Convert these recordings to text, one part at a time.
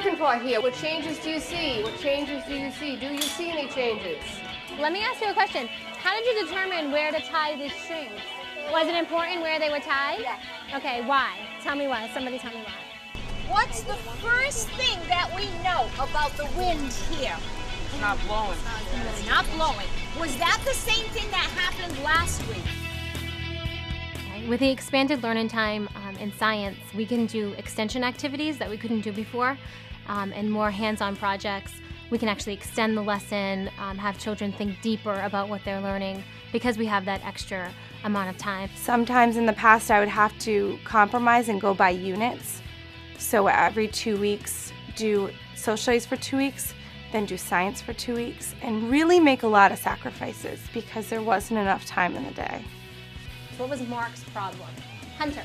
looking for here? What changes do you see? What changes do you see? Do you see any changes? Let me ask you a question. How did you determine where to tie these strings? Was it important where they were tied? Yeah. Okay, why? Tell me why. Somebody tell me why. What's the first thing that we know about the wind here? It's not blowing. Not blowing. Was that the same thing that happened last week? With the expanded learning time in science, we can do extension activities that we couldn't do before, and more hands-on projects. We can actually extend the lesson, have children think deeper about what they're learning because we have that extra amount of time. Sometimes in the past I would have to compromise and go by units. So every 2 weeks do social studies for 2 weeks, then do science for 2 weeks, and really make a lot of sacrifices because there wasn't enough time in the day. What was Mark's problem? Hunter.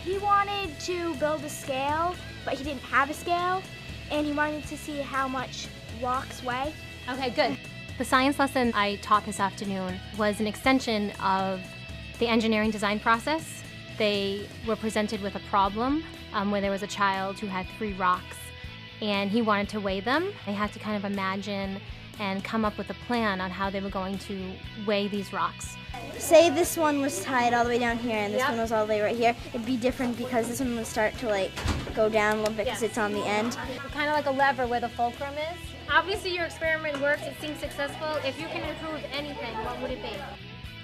He wanted to build a scale, but he didn't have a scale, and he wanted to see how much rocks weigh. Okay, good. The science lesson I taught this afternoon was an extension of the engineering design process. They were presented with a problem where there was a child who had 3 rocks, and he wanted to weigh them. They had to kind of imagine and come up with a plan on how they were going to weigh these rocks. Say this one was tied all the way down here and this one was all the way right here. It'd be different because this one would start to go down a little bit because it's on the end. Kind of like a lever where the fulcrum is. Obviously your experiment works, it seems successful. If you can improve anything, what would it be?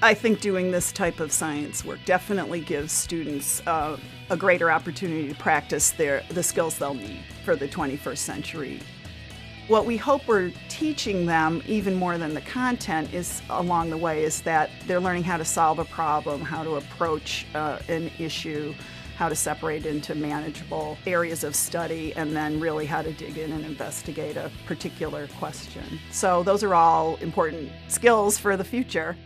I think doing this type of science work definitely gives students a greater opportunity to practice the skills they'll need for the 21st century. What we hope we're teaching them, even more than the content is along the way, is that they're learning how to solve a problem, how to approach an issue, how to separate into manageable areas of study, and then really how to dig in and investigate a particular question. So those are all important skills for the future.